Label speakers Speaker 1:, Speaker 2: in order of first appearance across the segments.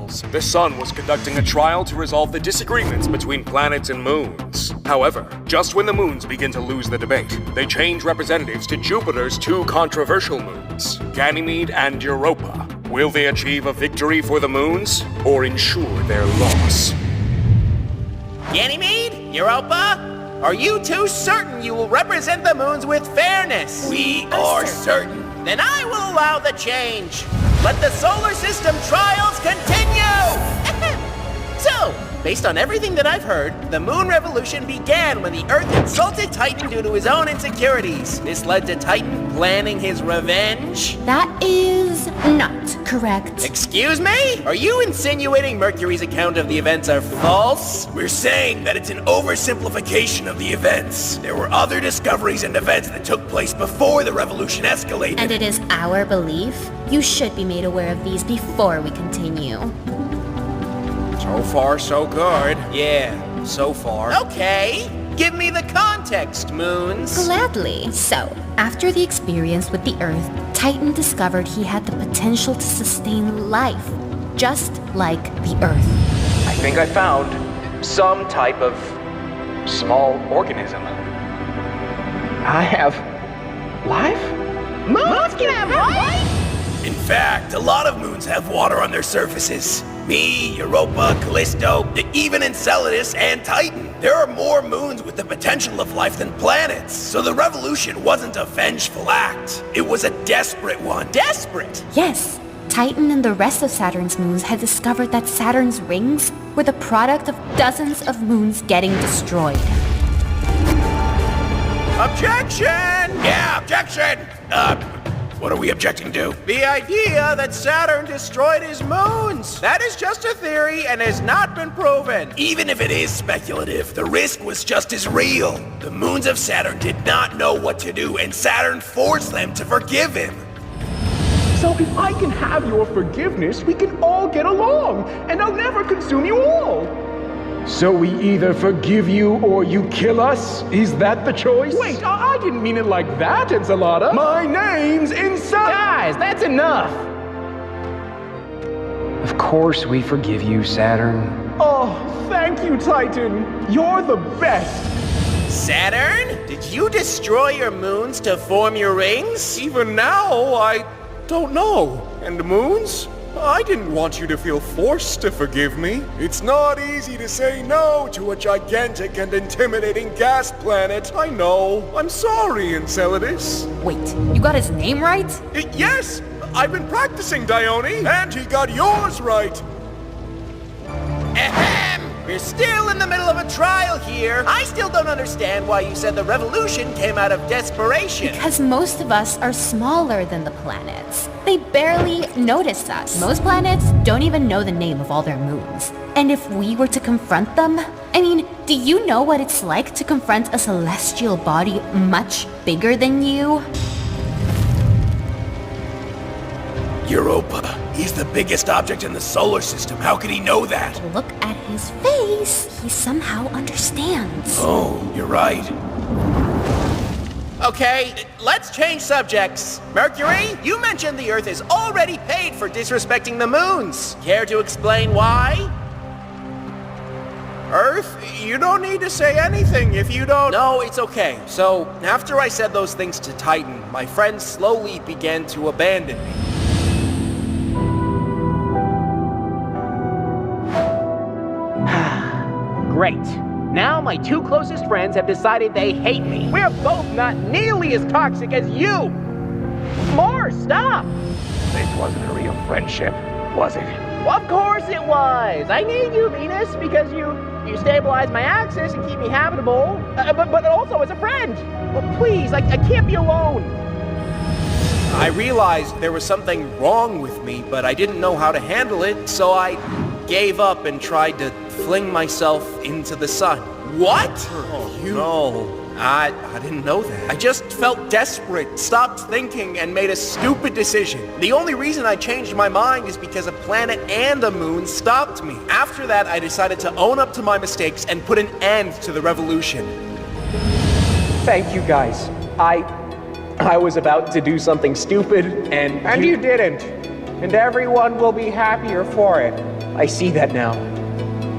Speaker 1: Solarballs, the sun was conducting a trial to resolve the disagreements between planets and moons. However, just when the moons begin to lose the debate, they change representatives to Jupiter's two controversial moons, Ganymede and Europa. Will they achieve a victory for the moons, or ensure their loss?
Speaker 2: Ganymede? Europa? Are you two certain you will represent the moons with fairness?
Speaker 3: We are certain.
Speaker 2: Then I will allow the change. Let the solar system trials continue! So, based on everything that I've heard, the moon revolution began when the Earth insulted Titan due to his own insecurities. This led to Titan planning his revenge?
Speaker 4: That is not correct.
Speaker 2: Excuse me? Are you insinuating Mercury's account of the events are false?
Speaker 3: We're saying that it's an oversimplification of the events. There were other discoveries and events that took place before the revolution escalated.
Speaker 4: And it is our belief you should be made aware of these before we continue.
Speaker 2: So far, so good. Yeah, so far. Okay, give me the context, Moons.
Speaker 4: Gladly. So, after the experience with the Earth, Titan discovered he had the potential to sustain life, just like the Earth.
Speaker 5: I think I found some type of small organism. I have life?
Speaker 6: Moons can have life?
Speaker 3: In fact, a lot of moons have water on their surfaces. Me, Europa, Callisto, even Enceladus and Titan. There are more moons with the potential of life than planets. So the revolution wasn't a vengeful act. It was a desperate one.
Speaker 2: Desperate?
Speaker 4: Yes. Titan and the rest of Saturn's moons had discovered that Saturn's rings were the product of dozens of moons getting destroyed.
Speaker 2: Objection!
Speaker 3: Yeah, objection! What are we objecting to?
Speaker 2: The idea that Saturn destroyed his moons. That is just a theory and has not been proven.
Speaker 3: Even if it is speculative, the risk was just as real. The moons of Saturn did not know what to do, and Saturn forced them to forgive him.
Speaker 7: So if I can have your forgiveness, we can all get along, and I'll never consume you all.
Speaker 8: So we either forgive you or you kill us? Is that the choice?
Speaker 7: Wait, I didn't mean it like that, Ensalada.
Speaker 8: My name's Ensalada!
Speaker 7: Guys, that's enough!
Speaker 5: Of course we forgive you, Saturn.
Speaker 7: Oh, thank you, Titan. You're the best.
Speaker 2: Saturn? Did you destroy your moons to form your rings?
Speaker 1: Even now, I don't know. And the moons? I didn't want you to feel forced to forgive me. It's not easy to say no to a gigantic and intimidating gas planet. I know. I'm sorry, Enceladus.
Speaker 6: Wait, you got his name right?
Speaker 1: Yes! I've been practicing, Dione, and he got yours right.
Speaker 2: Ahem! We're still in the middle of a trial here. I still don't understand why you said the revolution came out of desperation.
Speaker 4: Because most of us are smaller than the planets. They barely notice us. Most planets don't even know the name of all their moons. And if we were to confront them, I mean, do you know what it's like to confront a celestial body much bigger than you?
Speaker 3: Europa. He's the biggest object in the solar system. How could he know that?
Speaker 4: Look at his face. He somehow understands.
Speaker 3: Oh, you're right.
Speaker 2: Okay, let's change subjects. Mercury, you mentioned the Earth is already paid for disrespecting the moons. Care to explain why? Earth, you don't need to say anything if you don't... No, it's okay. So, after I said those things to Titan, my friends slowly began to abandon me.
Speaker 6: Great. Now my two closest friends have decided they hate me. We're both not nearly as toxic as you. More, stop!
Speaker 7: This wasn't a real friendship, was it?
Speaker 6: Well, of course it was. I need you, Venus, because you stabilize my axis and keep me habitable. But also as a friend. Well, please, I can't be alone.
Speaker 2: I realized there was something wrong with me, but I didn't know how to handle it, so I gave up and tried to fling myself into the sun. What?
Speaker 1: Oh, no.
Speaker 2: I didn't know that. I just felt desperate, stopped thinking, and made a stupid decision. The only reason I changed my mind is because a planet and a moon stopped me. After that, I decided to own up to my mistakes and put an end to the revolution.
Speaker 7: Thank you, guys. I was about to do something stupid, and you didn't. And everyone will be happier for it.
Speaker 6: I see that now.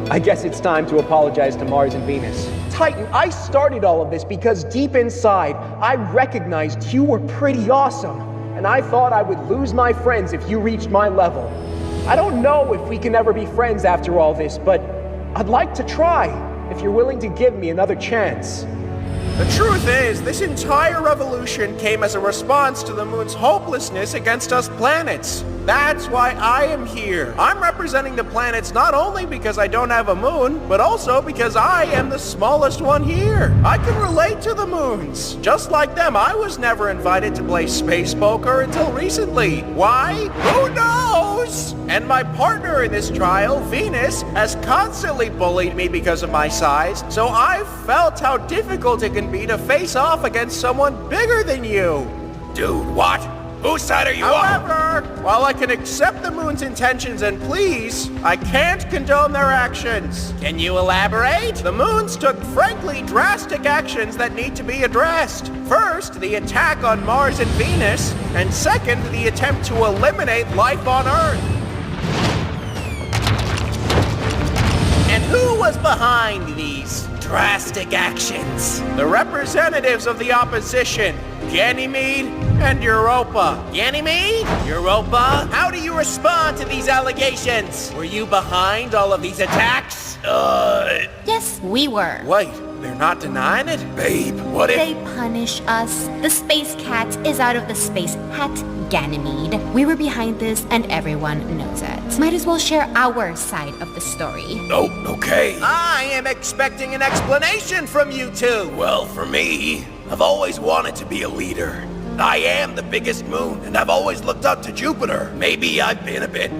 Speaker 6: I guess it's time to apologize to Mars and Venus. Titan, I started all of this because deep inside, I recognized you were pretty awesome. And I thought I would lose my friends if you reached my level. I don't know if we can ever be friends after all this, but I'd like to try, if you're willing to give me another chance.
Speaker 2: The truth is, this entire revolution came as a response to the moon's hopelessness against us planets. That's why I am here. I'm representing the planets not only because I don't have a moon, but also because I am the smallest one here. I can relate to the moons. Just like them, I was never invited to play space poker until recently. Why? Who knows? And my partner in this trial, Venus, has constantly bullied me because of my size, so I've felt how difficult it can be to face off against someone bigger than you.
Speaker 3: Dude, what? Whose side are you on?
Speaker 2: However, while I can accept the moon's intentions and pleas, I can't condone their actions. Can you elaborate? The moons took frankly drastic actions that need to be addressed. First, the attack on Mars and Venus, and second, the attempt to eliminate life on Earth. And who was behind these drastic actions? The representatives of the opposition, Ganymede and Europa. Ganymede? Europa? How do you respond to these allegations? Were you behind all of these attacks?
Speaker 4: Yes, we were.
Speaker 2: Wait, they're not denying it?
Speaker 3: Babe, what if...
Speaker 4: They punish us. The space cat is out of the space hat, Ganymede. We were behind this and everyone knows it. Might as well share our side of the story.
Speaker 3: Oh, okay.
Speaker 2: I am expecting an explanation from you two.
Speaker 3: Well, for me, I've always wanted to be a leader. I am the biggest moon, and I've always looked up to Jupiter. Maybe I've been a bit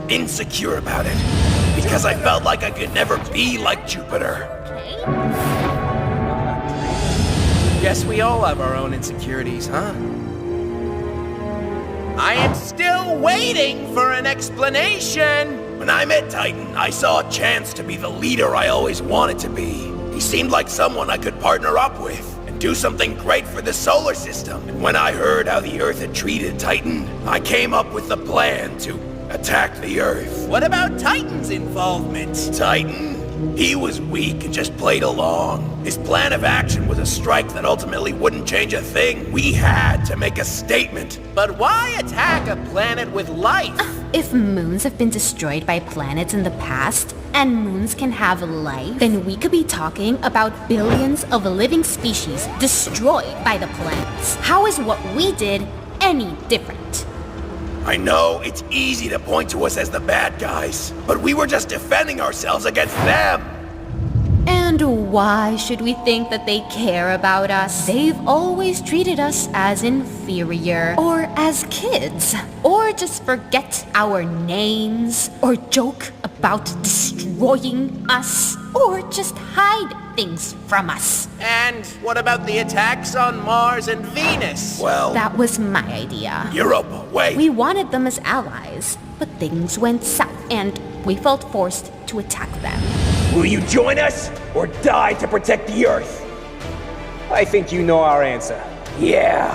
Speaker 3: insecure about it, because I felt like I could never be like Jupiter.
Speaker 2: Guess we all have our own insecurities, huh? I am still waiting for an explanation!
Speaker 3: When I met Titan, I saw a chance to be the leader I always wanted to be. He seemed like someone I could partner up with and do something great for the solar system. And when I heard how the Earth had treated Titan, I came up with the plan to attack the Earth.
Speaker 2: What about Titan's involvement?
Speaker 3: Titan? He was weak and just played along. His plan of action was a strike that ultimately wouldn't change a thing. We had to make a statement.
Speaker 2: But why attack a planet with life?
Speaker 4: If moons have been destroyed by planets in the past, and moons can have life, then we could be talking about billions of living species destroyed by the planets. How is what we did any different?
Speaker 3: I know it's easy to point to us as the bad guys, but we were just defending ourselves against them.
Speaker 4: And why should we think that they care about us? They've always treated us as inferior, or as kids, or just forget our names, or joke about destroying us, or just hide things from us.
Speaker 2: And what about the attacks on Mars and Venus?
Speaker 3: Well,
Speaker 4: That was my idea.
Speaker 3: Europa, wait.
Speaker 4: We wanted them as allies, but things went south, and we felt forced to attack them.
Speaker 8: Will you join us or die to protect the Earth? I think you know our answer. Yeah,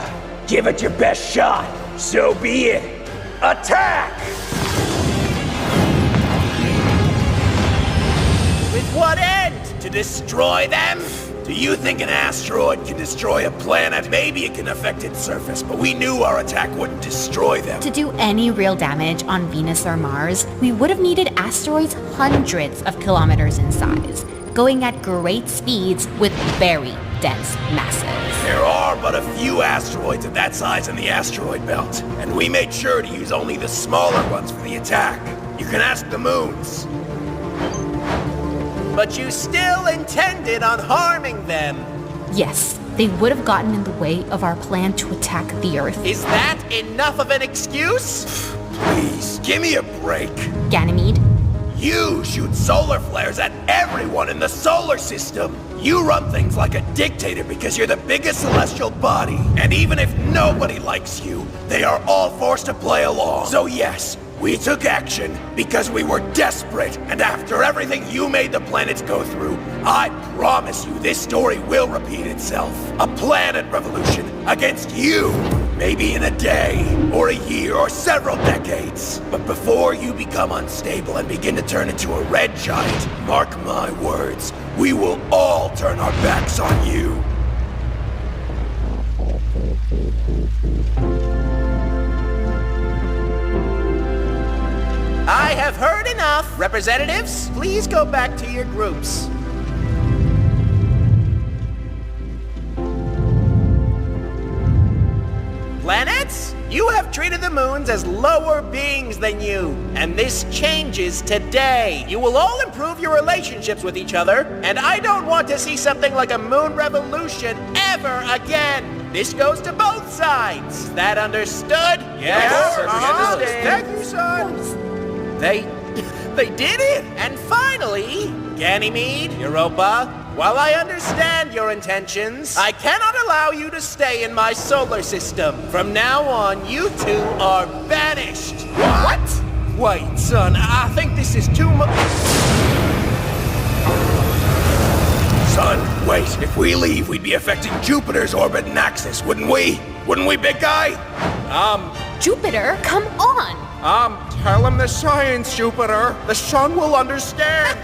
Speaker 8: give it your best shot. So be it. Attack!
Speaker 2: With what end?
Speaker 3: To destroy them? Do you think an asteroid can destroy a planet? Maybe it can affect its surface, but we knew our attack wouldn't destroy them.
Speaker 4: To do any real damage on Venus or Mars, we would have needed asteroids hundreds of kilometers in size, going at great speeds with very dense masses.
Speaker 3: There are but a few asteroids of that size in the asteroid belt, and we made sure to use only the smaller ones for the attack. You can ask the moons.
Speaker 2: But you still intended on harming them.
Speaker 4: Yes, they would have gotten in the way of our plan to attack the Earth.
Speaker 2: Is that enough of an excuse?
Speaker 3: Please, give me a break.
Speaker 4: Ganymede,
Speaker 3: You shoot solar flares at everyone in the solar system. You run things like a dictator because you're the biggest celestial body. And even if nobody likes you, they are all forced to play along. So yes, we took action because we were desperate, and after everything you made the planets go through, I promise you this story will repeat itself. A planet revolution against you. maybe in a day, or a year, or several decades. But before you become unstable and begin to turn into a red giant, mark my words, we will all turn our backs on you.
Speaker 2: I have heard enough. Representatives, please go back to your groups. Planets, you have treated the moons as lower beings than you, and this changes today. You will all improve your relationships with each other, and I don't want to see something like a moon revolution ever again. This goes to both sides. Is that understood?
Speaker 5: Yes, sir, we
Speaker 2: understand. Thank you, son. They did it! And finally, Ganymede, Europa, while I understand your intentions, I cannot allow you to stay in my solar system. From now on, you two are banished. What? Wait, son, I think this is too much.
Speaker 3: Son, wait. If we leave, we'd be affecting Jupiter's orbit and axis, wouldn't we? Wouldn't we, big guy?
Speaker 4: Jupiter, come on!
Speaker 2: Tell him the science, Jupiter. The sun will understand.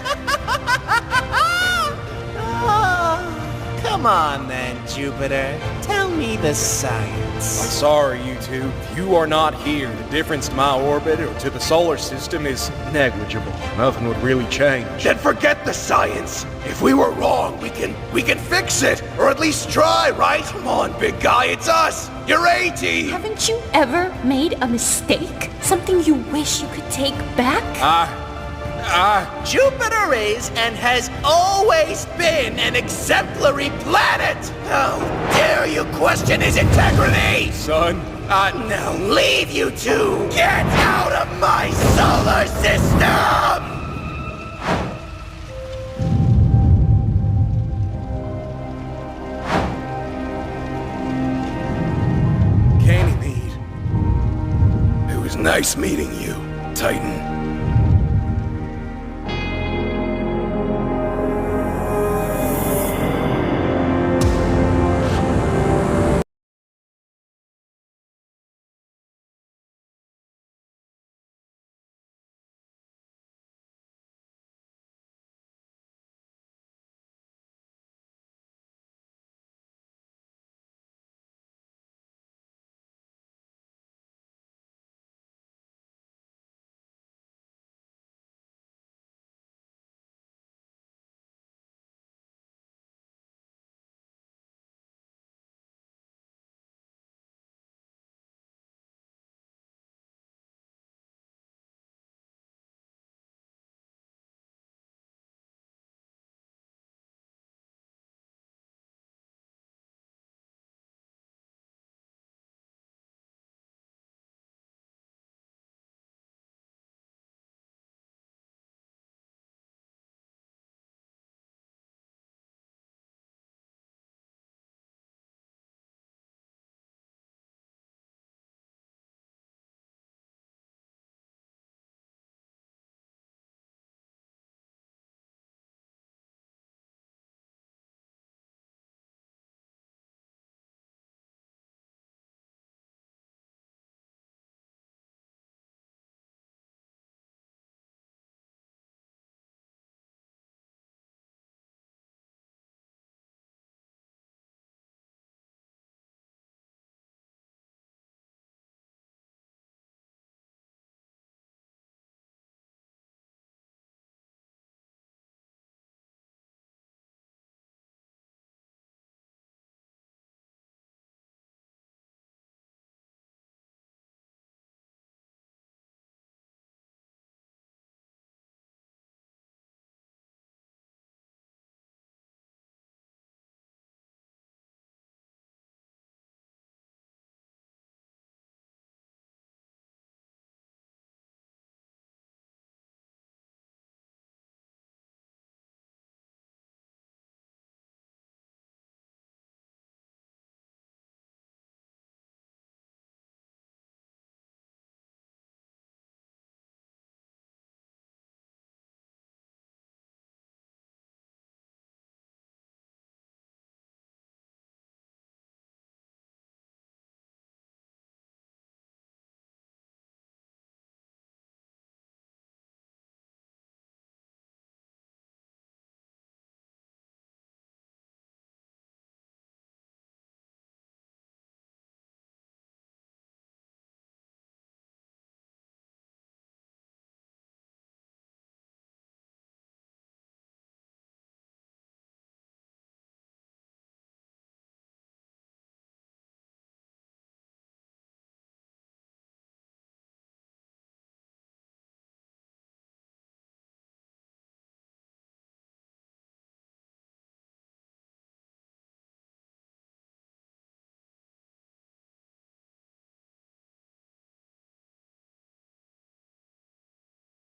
Speaker 2: Come on then, Jupiter. Tell me the science.
Speaker 9: I'm sorry, you two. You are not here. The difference to my orbit or to the solar system is negligible. Nothing would really change.
Speaker 3: Then forget the science. If we were wrong, we can fix it, or at least try, right? Come on, big guy, it's us. You're 80.
Speaker 4: Haven't you ever made a mistake? Something you wish you could take back?
Speaker 2: Jupiter is and has always been an exemplary planet.
Speaker 3: How dare you question his integrity?
Speaker 9: Son,
Speaker 3: Now leave, you two. Get out of my solar system!
Speaker 9: Ganymede.
Speaker 3: It was nice meeting you, Titan.